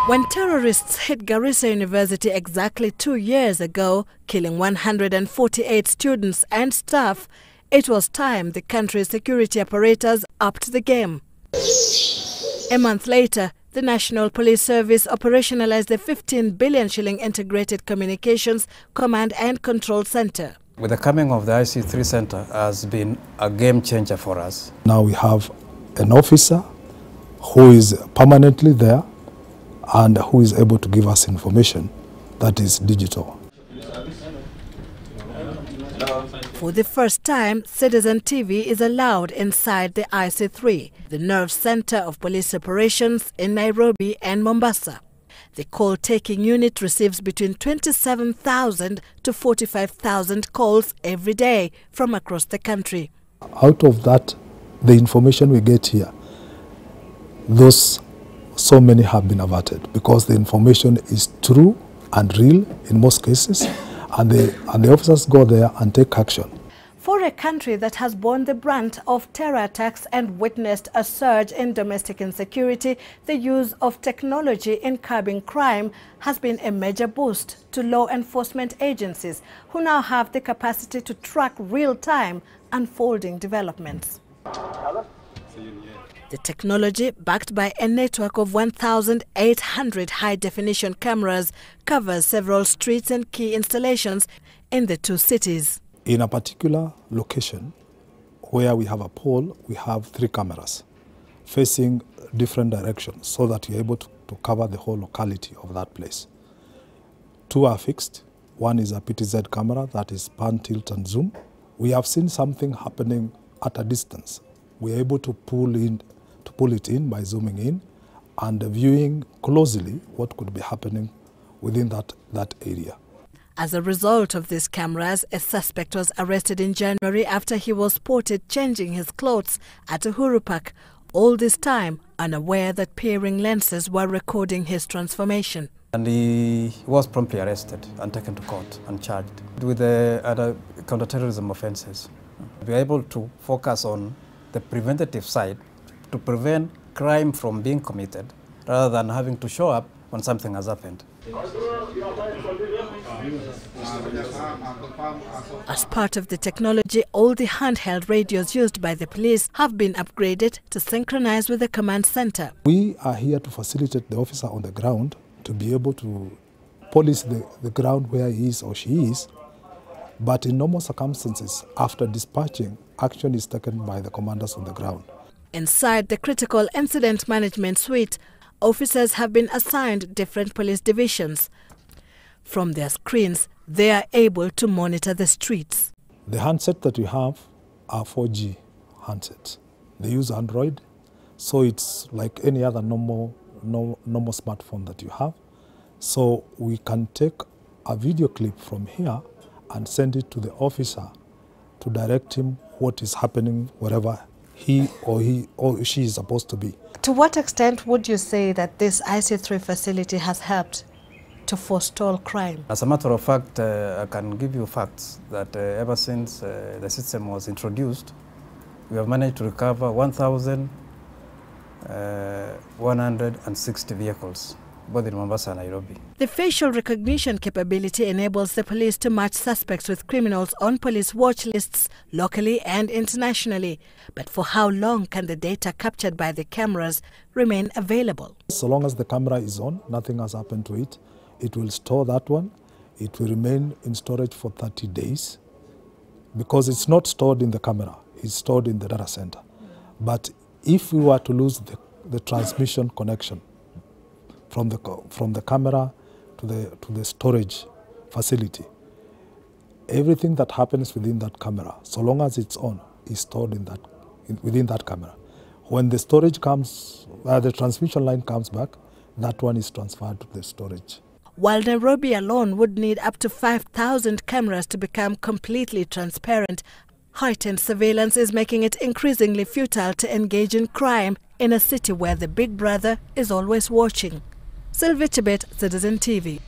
When terrorists hit Garissa University exactly 2 years ago, killing 148 students and staff, it was time the country's security apparatus upped the game. A month later, the National Police Service operationalized the 15 billion shilling Integrated Communications Command and Control Center. With the coming of the IC3 Center has been a game changer for us. Now we have an officer who is permanently there and who is able to give us information that is digital. For the first time, Citizen TV is allowed inside the IC3, the nerve center of police operations in Nairobi and Mombasa. The call-taking unit receives between 27,000 to 45,000 calls every day from across the country. Out of that, the information we get here, so many have been averted because the information is true and real in most cases, and the officers go there and take action. For a country that has borne the brunt of terror attacks and witnessed a surge in domestic insecurity, the use of technology in curbing crime has been a major boost to law enforcement agencies who now have the capacity to track real-time unfolding developments. The technology, backed by a network of 1,800 high-definition cameras, covers several streets and key installations in the two cities. In a particular location where we have a pole, we have 3 cameras facing different directions so that we're able to cover the whole locality of that place. 2 are fixed. One is a PTZ camera that is pan, tilt and zoom. We have seen something happening at a distance. We're able to pull it in by zooming in and viewing closely what could be happening within that area. As a result of these cameras, a suspect was arrested in January after he was spotted changing his clothes at Uhuru Park, all this time unaware that peering lenses were recording his transformation. And he was promptly arrested and taken to court and charged with the other counterterrorism offences. We are able to focus on the preventative side to prevent crime from being committed rather than having to show up when something has happened. As part of the technology, all the handheld radios used by the police have been upgraded to synchronize with the command center. We are here to facilitate the officer on the ground to be able to police the ground where he is or she is, but in normal circumstances, after dispatching, action is taken by the commanders on the ground. Inside the critical incident management suite, officers have been assigned different police divisions. From their screens, they are able to monitor the streets. The handset that we have are 4G handsets. They use Android, so it's like any other normal smartphone that you have. So we can take a video clip from here and send it to the officer to direct him what is happening wherever he or she is supposed to be. To what extent would you say that this IC3 facility has helped to forestall crime? As a matter of fact, I can give you facts that ever since the system was introduced, we have managed to recover 1,160 vehicles, both in Mombasa and Nairobi. The facial recognition capability enables the police to match suspects with criminals on police watch lists locally and internationally. But for how long can the data captured by the cameras remain available? So long as the camera is on, nothing has happened to it. It will store that one. It will remain in storage for 30 days because it's not stored in the camera. It's stored in the data center. But if we were to lose the transmission connection from the camera to the storage facility, everything that happens within that camera, so long as it's on, is stored within that camera. When the storage comes, the transmission line comes back, that one is transferred to the storage. While Nairobi alone would need up to 5,000 cameras to become completely transparent, heightened surveillance is making it increasingly futile to engage in crime in a city where the big brother is always watching. Sylvia Tibet, Citizen TV.